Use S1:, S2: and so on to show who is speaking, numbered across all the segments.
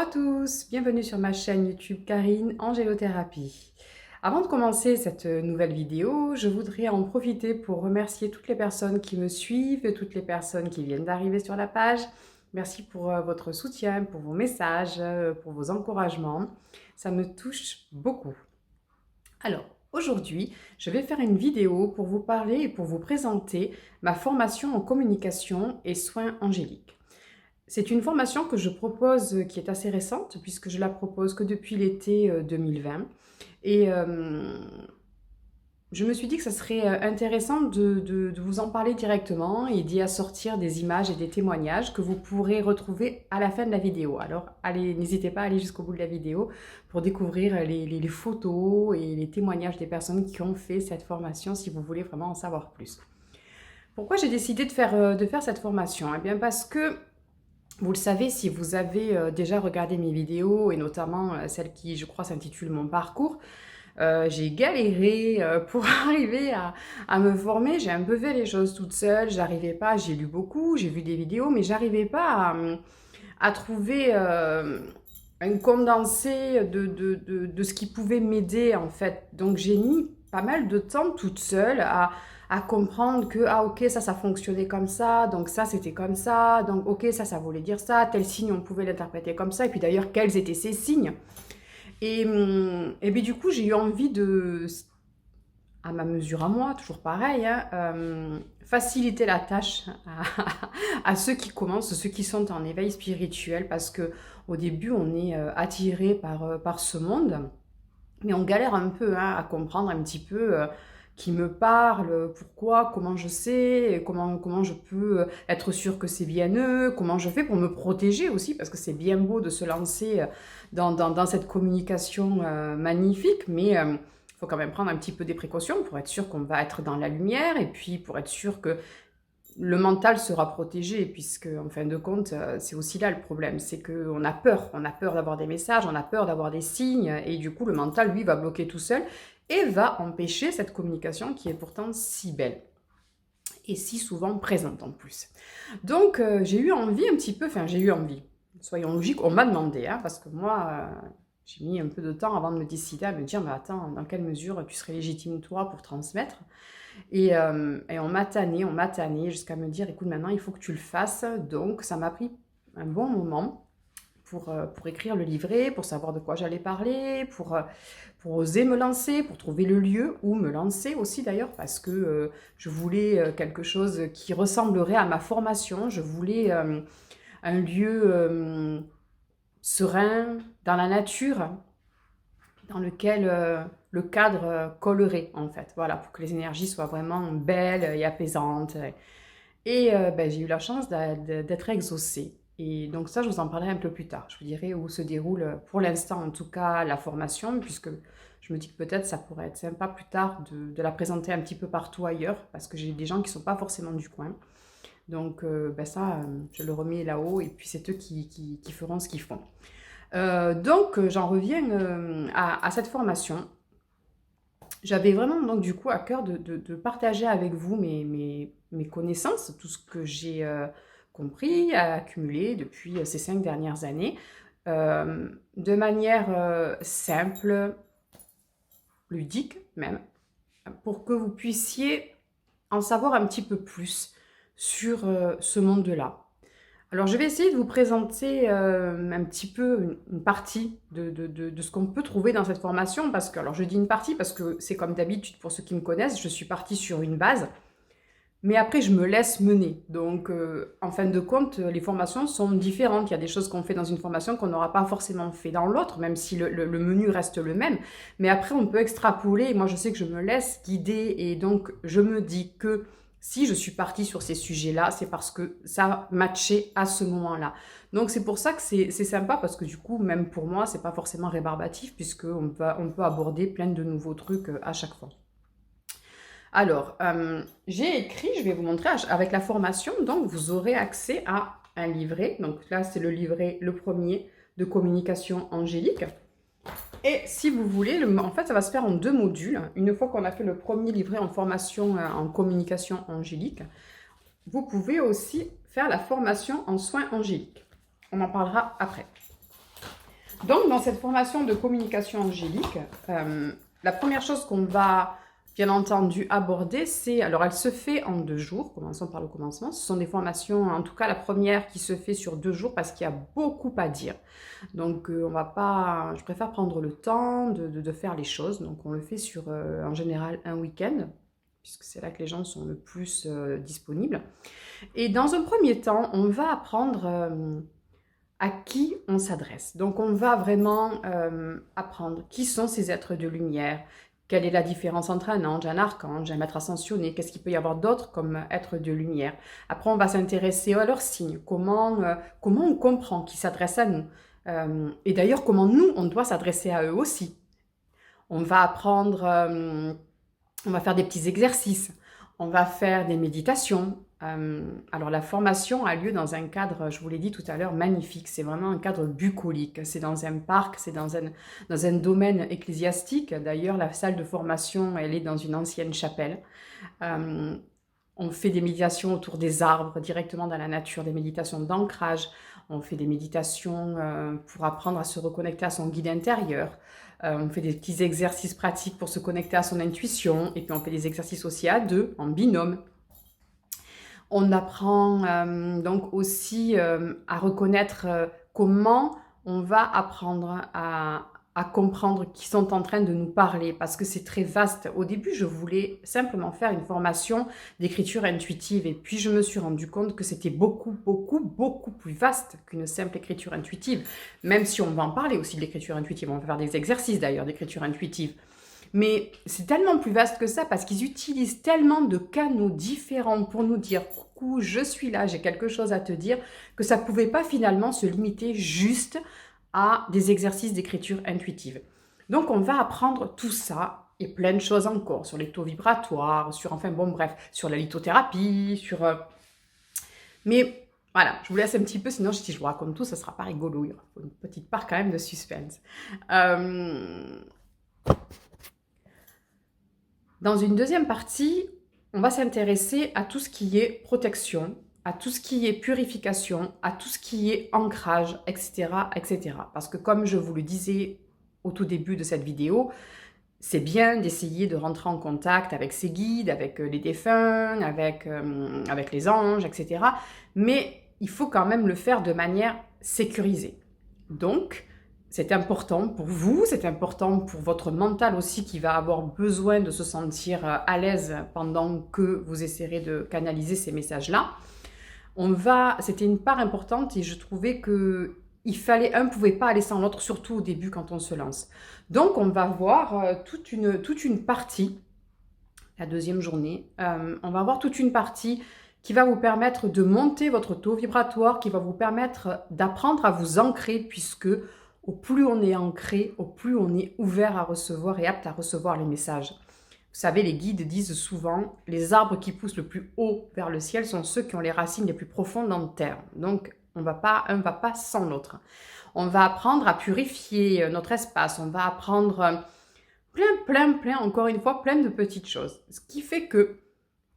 S1: à tous, bienvenue sur ma chaîne YouTube Karine Angélothérapie. Avant de commencer cette nouvelle vidéo, je voudrais en profiter pour remercier toutes les personnes qui me suivent, toutes les personnes qui viennent d'arriver sur la page. Merci pour votre soutien, pour vos messages, pour vos encouragements. Ça me touche beaucoup. Alors, aujourd'hui, je vais faire une vidéo pour vous parler et pour vous présenter ma formation en communication et soins angéliques. C'est une formation que je propose qui est assez récente puisque je la propose que depuis l'été 2020 et je me suis dit que ça serait intéressant de vous en parler directement et d'y assortir des images et des témoignages que vous pourrez retrouver à la fin de la vidéo. Alors allez, n'hésitez pas à aller jusqu'au bout de la vidéo pour découvrir les photos et les témoignages des personnes qui ont fait cette formation si vous voulez vraiment en savoir plus. Pourquoi j'ai décidé de faire cette formation? Eh bien parce que vous le savez, si vous avez déjà regardé mes vidéos, et notamment celle qui, je crois, s'intitule « Mon parcours », j'ai galéré pour arriver à me former. J'ai un peu fait les choses toute seule, j'arrivais pas, j'ai lu beaucoup, j'ai vu des vidéos, mais j'arrivais pas à trouver un condensé de ce qui pouvait m'aider, en fait. Donc j'ai mis pas mal de temps toute seule à comprendre que, ah ok, ça fonctionnait comme ça, donc ça c'était comme ça, donc ok, ça voulait dire ça, tel signe on pouvait l'interpréter comme ça, et puis d'ailleurs quels étaient ces signes. Et bien du coup j'ai eu envie de, à ma mesure à moi, toujours pareil, hein, faciliter la tâche à ceux qui commencent, ceux qui sont en éveil spirituel, parce que au début on est attiré par ce monde, mais on galère un peu hein, à comprendre un petit peu qui me parle, pourquoi, comment je sais, comment je peux être sûre que c'est bien eux, comment je fais pour me protéger aussi, parce que c'est bien beau de se lancer dans cette communication magnifique, mais il faut quand même prendre un petit peu des précautions pour être sûr qu'on va être dans la lumière, et puis pour être sûr que le mental sera protégé, puisque en fin de compte, c'est aussi là le problème, c'est qu'on a peur d'avoir des messages, on a peur d'avoir des signes, et du coup le mental, lui, va bloquer tout seul, et va empêcher cette communication qui est pourtant si belle, et si souvent présente en plus. Donc j'ai eu envie un petit peu, soyons logiques, on m'a demandé, hein, parce que moi, j'ai mis un peu de temps avant de me décider à me dire, mais attends, dans quelle mesure tu serais légitime toi pour transmettre ? Et on m'a tanné jusqu'à me dire, écoute, maintenant il faut que tu le fasses. Donc ça m'a pris un bon moment pour écrire le livret, pour savoir de quoi j'allais parler, pour oser me lancer, pour trouver le lieu où me lancer aussi d'ailleurs, parce que je voulais quelque chose qui ressemblerait à ma formation. Je voulais un lieu serein, dans la nature, dans lequel le cadre collerait en fait, voilà, pour que les énergies soient vraiment belles et apaisantes. Et j'ai eu la chance d'être exaucée. Et donc ça, je vous en parlerai un peu plus tard. Je vous dirai où se déroule, pour l'instant en tout cas, la formation, puisque je me dis que peut-être ça pourrait être sympa plus tard de la présenter un petit peu partout ailleurs, parce que j'ai des gens qui ne sont pas forcément du coin. Donc ça, je le remets là-haut, et puis c'est eux qui feront ce qu'ils font. Donc j'en reviens à cette formation. J'avais vraiment donc du coup à cœur de partager avec vous mes connaissances, tout ce que j'ai compris, accumulé depuis ces 5 dernières années, de manière simple, ludique même, pour que vous puissiez en savoir un petit peu plus sur ce monde-là. Alors, je vais essayer de vous présenter un petit peu une partie de ce qu'on peut trouver dans cette formation, parce que, alors je dis une partie parce que c'est comme d'habitude pour ceux qui me connaissent, je suis partie sur une base, mais après je me laisse mener. Donc, en fin de compte, les formations sont différentes. Il y a des choses qu'on fait dans une formation qu'on n'aura pas forcément fait dans l'autre, même si le menu reste le même. Mais après, on peut extrapoler. Moi, je sais que je me laisse guider, et donc je me dis que si je suis partie sur ces sujets-là, c'est parce que ça matchait à ce moment-là. Donc c'est pour ça que c'est sympa, parce que du coup, même pour moi, c'est pas forcément rébarbatif, puisqu'on peut aborder plein de nouveaux trucs à chaque fois. Alors, j'ai écrit, je vais vous montrer, avec la formation, donc vous aurez accès à un livret. Donc là, c'est le livret, le premier, de communication angélique. Et si vous voulez, en fait, ça va se faire en 2 modules. Une fois qu'on a fait le premier livret en formation en communication angélique, vous pouvez aussi faire la formation en soins angéliques. On en parlera après. Donc, dans cette formation de communication angélique, la première chose qu'on va bien entendu aborder, c'est, alors elle se fait en 2 jours, commençons par le commencement, ce sont des formations, en tout cas la première qui se fait sur 2 jours parce qu'il y a beaucoup à dire. Donc on va pas, je préfère prendre le temps de faire les choses, donc on le fait sur en général un week-end, puisque c'est là que les gens sont le plus disponibles. Et dans un premier temps, on va apprendre à qui on s'adresse. Donc on va vraiment apprendre qui sont ces êtres de lumière, quelle est la différence entre un ange, un archange, un maître ascensionné, qu'est-ce qu'il peut y avoir d'autre comme être de lumière. Après on va s'intéresser à leurs signes, comment on comprend qui s'adresse à nous. Et d'ailleurs comment nous on doit s'adresser à eux aussi. On va apprendre, on va faire des petits exercices, on va faire des méditations. Alors la formation a lieu dans un cadre, je vous l'ai dit tout à l'heure, magnifique. C'est vraiment un cadre bucolique. C'est dans un parc, c'est dans un domaine ecclésiastique. D'ailleurs, la salle de formation, elle est dans une ancienne chapelle. On fait des méditations autour des arbres, directement dans la nature, des méditations d'ancrage. On fait des méditations pour apprendre à se reconnecter à son guide intérieur. On fait des petits exercices pratiques pour se connecter à son intuition. Et puis on fait des exercices aussi à deux, en binôme. On apprend donc aussi à reconnaître comment on va apprendre à comprendre qui sont en train de nous parler, parce que c'est très vaste. Au début, je voulais simplement faire une formation d'écriture intuitive, et puis je me suis rendu compte que c'était beaucoup plus vaste qu'une simple écriture intuitive, même si on va en parler aussi de l'écriture intuitive. On va faire des exercices d'ailleurs d'écriture intuitive. Mais c'est tellement plus vaste que ça parce qu'ils utilisent tellement de canaux différents pour nous dire « Coucou, je suis là, j'ai quelque chose à te dire » que ça ne pouvait pas finalement se limiter juste à des exercices d'écriture intuitive. Donc on va apprendre tout ça et plein de choses encore sur les taux vibratoires, sur sur la lithothérapie, Mais voilà, je vous laisse un petit peu, sinon si je vous raconte tout, ça ne sera pas rigolo. Il y aura une petite part quand même de suspense. Dans une deuxième partie, on va s'intéresser à tout ce qui est protection, à tout ce qui est purification, à tout ce qui est ancrage, etc., etc. Parce que comme je vous le disais au tout début de cette vidéo, c'est bien d'essayer de rentrer en contact avec ses guides, avec les défunts, avec les anges, etc. Mais il faut quand même le faire de manière sécurisée. Donc, c'est important pour vous, c'est important pour votre mental aussi qui va avoir besoin de se sentir à l'aise pendant que vous essaierez de canaliser ces messages-là. C'était une part importante et je trouvais que un ne pouvait pas aller sans l'autre, surtout au début quand on se lance. Donc on va voir toute une partie, la deuxième journée, on va voir toute une partie qui va vous permettre de monter votre taux vibratoire, qui va vous permettre d'apprendre à vous ancrer, puisque au plus on est ancré, au plus on est ouvert à recevoir et apte à recevoir les messages. Vous savez, les guides disent souvent, les arbres qui poussent le plus haut vers le ciel sont ceux qui ont les racines les plus profondes en terre. Donc, un va pas sans l'autre. On va apprendre à purifier notre espace, on va apprendre plein, encore une fois, plein de petites choses. Ce qui fait que,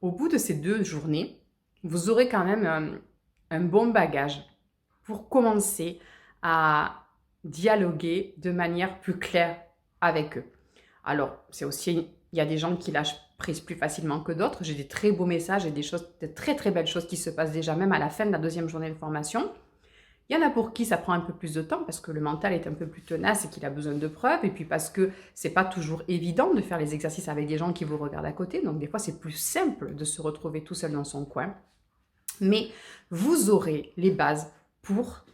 S1: au bout de ces 2 journées, vous aurez quand même un bon bagage pour commencer à dialoguer de manière plus claire avec eux. Alors, c'est aussi, il y a des gens qui lâchent prise plus facilement que d'autres. J'ai des très beaux messages et de très belles choses qui se passent déjà même à la fin de la deuxième journée de formation. Il y en a pour qui ça prend un peu plus de temps parce que le mental est un peu plus tenace et qu'il a besoin de preuves, et puis parce que c'est pas toujours évident de faire les exercices avec des gens qui vous regardent à côté, donc des fois c'est plus simple de se retrouver tout seul dans son coin. Mais vous aurez les bases pour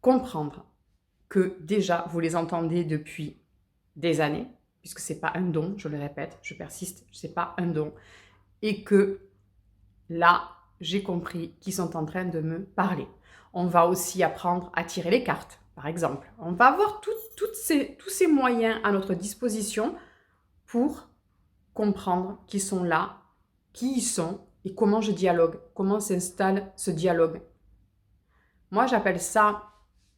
S1: comprendre que déjà vous les entendez depuis des années, puisque c'est pas un don, je le répète, je persiste, c'est pas un don, et que là, j'ai compris qu'ils sont en train de me parler. On va aussi apprendre à tirer les cartes, par exemple. On va avoir tous ces moyens à notre disposition pour comprendre qui sont là, qui ils sont et comment je dialogue, comment s'installe ce dialogue. Moi, j'appelle ça,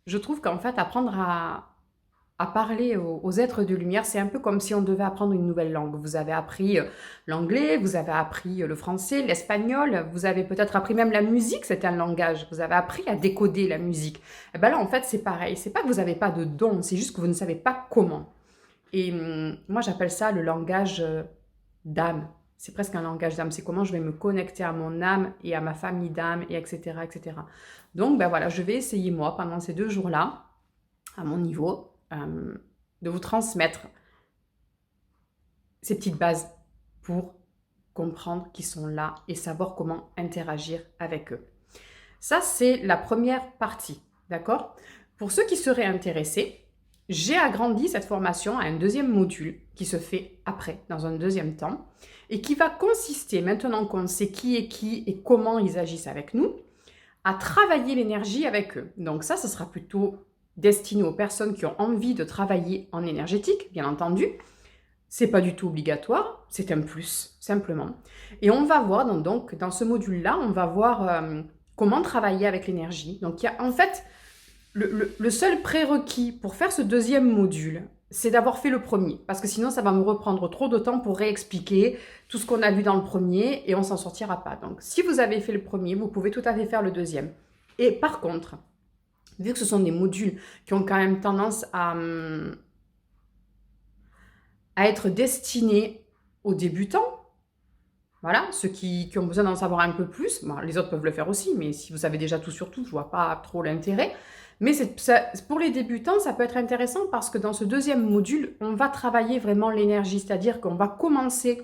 S1: je trouve qu'en fait, apprendre à à parler aux êtres de lumière, c'est un peu comme si on devait apprendre une nouvelle langue. Vous avez appris l'anglais, vous avez appris le français, l'espagnol, vous avez peut-être appris même la musique, c'est un langage. Vous avez appris à décoder la musique. Et bien là, en fait, c'est pareil. C'est pas que vous n'avez pas de don, c'est juste que vous ne savez pas comment. Et moi, j'appelle ça le langage d'âme. C'est presque un langage d'âme. C'est comment je vais me connecter à mon âme et à ma famille d'âme, et etc., etc. Donc, ben voilà, je vais essayer, moi, pendant ces 2 jours-là, à mon niveau, de vous transmettre ces petites bases pour comprendre qu'ils sont là et savoir comment interagir avec eux. Ça, c'est la première partie, d'accord? Pour ceux qui seraient intéressés, j'ai agrandi cette formation à un deuxième module qui se fait après, dans un deuxième temps, et qui va consister, maintenant qu'on sait qui est qui et comment ils agissent avec nous, à travailler l'énergie avec eux. Donc ça, ce sera plutôt destiné aux personnes qui ont envie de travailler en énergétique, bien entendu. C'est pas du tout obligatoire, c'est un plus, simplement. Et on va voir, donc dans ce module-là, on va voir comment travailler avec l'énergie. Donc il y a en fait le seul prérequis pour faire ce deuxième module, c'est d'avoir fait le premier. Parce que sinon, ça va me reprendre trop de temps pour réexpliquer tout ce qu'on a vu dans le premier et on s'en sortira pas. Donc, si vous avez fait le premier, vous pouvez tout à fait faire le deuxième. Et par contre, vu que ce sont des modules qui ont quand même tendance à être destinés aux débutants, voilà, ceux qui ont besoin d'en savoir un peu plus, bon, les autres peuvent le faire aussi, mais si vous savez déjà tout sur tout, je vois pas trop l'intérêt. Mais pour les débutants, ça peut être intéressant parce que dans ce deuxième module, on va travailler vraiment l'énergie, c'est-à-dire qu'on va commencer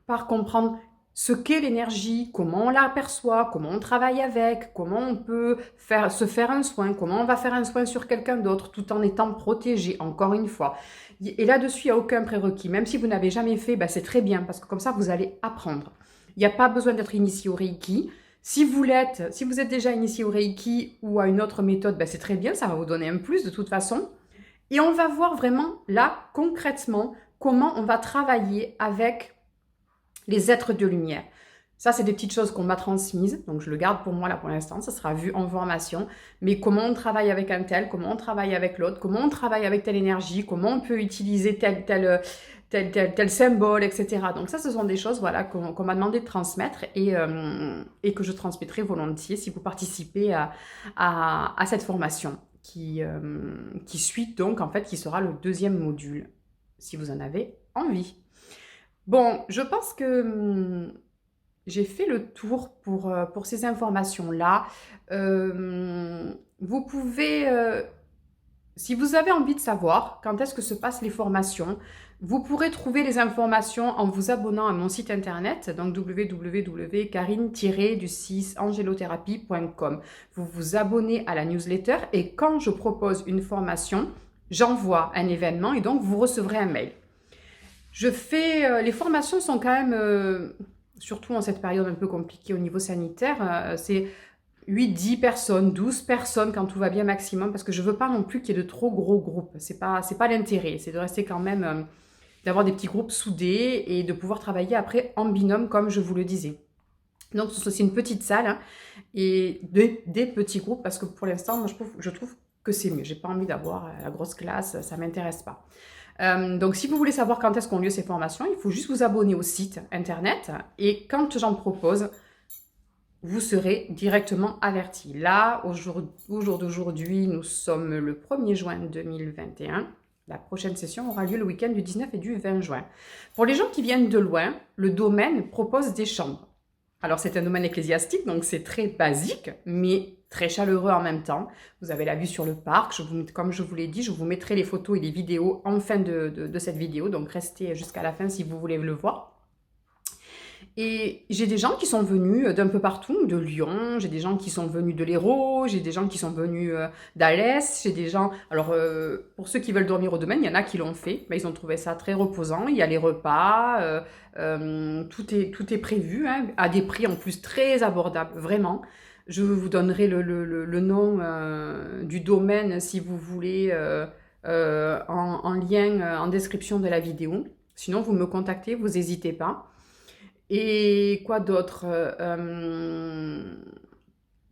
S1: par comprendre ce qu'est l'énergie, comment on l'aperçoit, comment on travaille avec, comment on peut se faire un soin, comment on va faire un soin sur quelqu'un d'autre tout en étant protégé, encore une fois. Et là-dessus, il n'y a aucun prérequis. Même si vous n'avez jamais fait, c'est très bien parce que comme ça, vous allez apprendre. Il n'y a pas besoin d'être initié au Reiki. Si vous êtes déjà initié au Reiki ou à une autre méthode, c'est très bien, ça va vous donner un plus de toute façon. Et on va voir vraiment là, concrètement, comment on va travailler avec les êtres de lumière. Ça, c'est des petites choses qu'on m'a transmises, donc je le garde pour moi là pour l'instant, ça sera vu en formation. Mais comment on travaille avec un tel, comment on travaille avec l'autre, comment on travaille avec telle énergie, comment on peut utiliser tel symbole, etc. Donc ça, ce sont des choses voilà, qu'on m'a demandé de transmettre et que je transmettrai volontiers si vous participez à cette formation qui suit donc, en fait, qui sera le deuxième module, si vous en avez envie. Bon, je pense que j'ai fait le tour pour ces informations-là. Vous pouvez, si vous avez envie de savoir quand est-ce que se passent les formations, vous pourrez trouver les informations en vous abonnant à mon site internet, donc www.carine-du6angelothérapie.com. Vous vous abonnez à la newsletter et quand je propose une formation, j'envoie un événement et donc vous recevrez un mail. Les formations sont quand même, surtout en cette période un peu compliquée au niveau sanitaire, c'est 8, 10 personnes, 12 personnes quand tout va bien maximum, parce que je veux pas non plus qu'il y ait de trop gros groupes. C'est pas l'intérêt, c'est de rester quand même, d'avoir des petits groupes soudés et de pouvoir travailler après en binôme comme je vous le disais. Donc c'est une petite salle hein, et des petits groupes parce que pour l'instant, moi je trouve que c'est mieux. J'ai pas envie d'avoir la grosse classe, ça m'intéresse pas. Donc si vous voulez savoir quand est-ce qu'ont lieu ces formations, il faut juste vous abonner au site internet et quand j'en propose, vous serez directement averti. Là, au jour d'aujourd'hui, nous sommes le 1er juin 2021. La prochaine session aura lieu le week-end du 19 et du 20 juin. Pour les gens qui viennent de loin, le domaine propose des chambres. Alors c'est un domaine ecclésiastique, donc c'est très basique, mais très chaleureux en même temps. Vous avez la vue sur le parc. Comme je vous l'ai dit, je vous mettrai les photos et les vidéos en fin de cette vidéo. Donc restez jusqu'à la fin si vous voulez le voir. Et j'ai des gens qui sont venus d'un peu partout, de Lyon, j'ai des gens qui sont venus de l'Hérault, j'ai des gens qui sont venus d'Alès, j'ai des gens... Alors, pour ceux qui veulent dormir au domaine, il y en a qui l'ont fait, mais ils ont trouvé ça très reposant. Il y a les repas, tout est prévu, hein, à des prix en plus très abordables, vraiment. Je vous donnerai le nom du domaine si vous voulez en lien en description de la vidéo. Sinon, vous me contactez, vous n'hésitez pas. Et quoi d'autre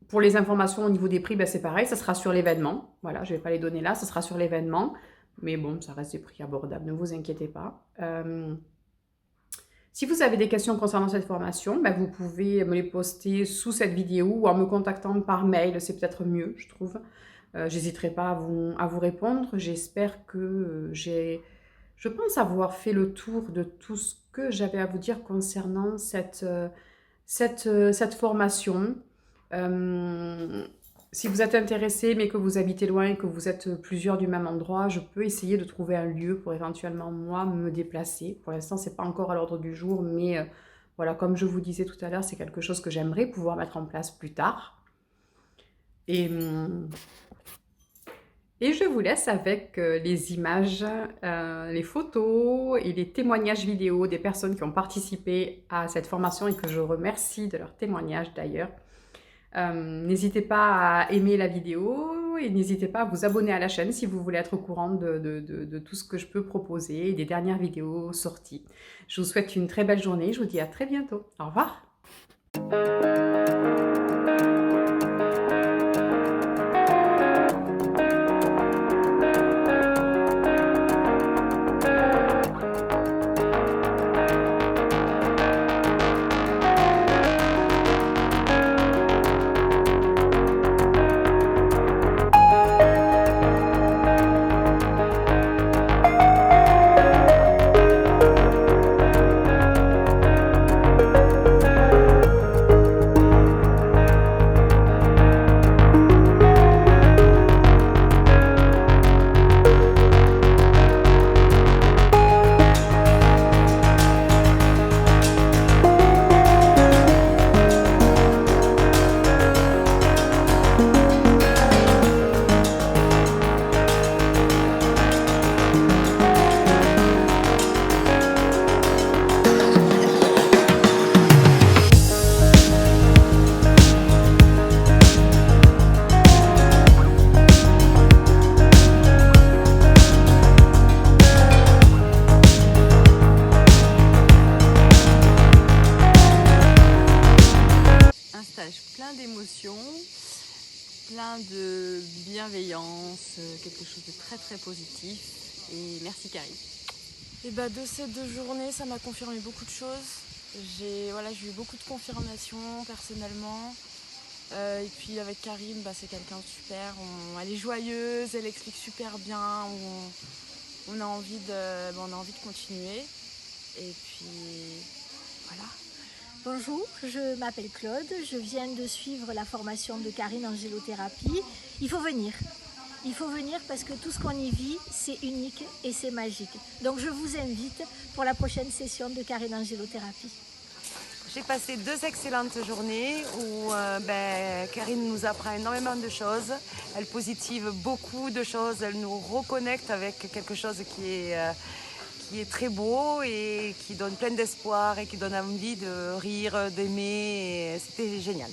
S1: pour les informations au niveau des prix, c'est pareil, ça sera sur l'événement. Voilà, je ne vais pas les donner là, ça sera sur l'événement. Mais bon, ça reste des prix abordables, ne vous inquiétez pas. Si vous avez des questions concernant cette formation, ben, vous pouvez me les poster sous cette vidéo ou en me contactant par mail, c'est peut-être mieux, je trouve. J'hésiterai pas à vous répondre. J'espère que je pense avoir fait le tour de tout ce que j'avais à vous dire concernant cette formation. Si vous êtes intéressé mais que vous habitez loin et que vous êtes plusieurs du même endroit, je peux essayer de trouver un lieu pour éventuellement moi me déplacer. Pour l'instant, c'est pas encore à l'ordre du jour, mais voilà, comme je vous disais tout à l'heure, c'est quelque chose que j'aimerais pouvoir mettre en place plus tard. Et je vous laisse avec les images, les photos et les témoignages vidéo des personnes qui ont participé à cette formation et que je remercie de leur témoignage d'ailleurs. N'hésitez pas à aimer la vidéo et n'hésitez pas à vous abonner à la chaîne si vous voulez être au courant de tout ce que je peux proposer et des dernières vidéos sorties. Je vous souhaite une très belle journée, je vous dis à très bientôt. Au revoir. Plein d'émotions, plein de bienveillance, quelque chose de très très positif. Et merci Karine.
S2: Et bah de ces 2 journées, ça m'a confirmé beaucoup de choses. J'ai eu beaucoup de confirmations personnellement. Et puis avec Karine, c'est quelqu'un de super. Elle est joyeuse, elle explique super bien. On a envie de continuer. Et puis voilà.
S3: Bonjour, je m'appelle Claude, je viens de suivre la formation de Karine en gélothérapie. Il faut venir parce que tout ce qu'on y vit, c'est unique et c'est magique. Donc je vous invite pour la prochaine session de Karine en gélothérapie.
S4: J'ai passé 2 excellentes journées où Karine nous apprend énormément de choses. Elle positive beaucoup de choses, elle nous reconnecte avec quelque chose qui est très beau et qui donne plein d'espoir et qui donne envie de rire, d'aimer. C'était génial.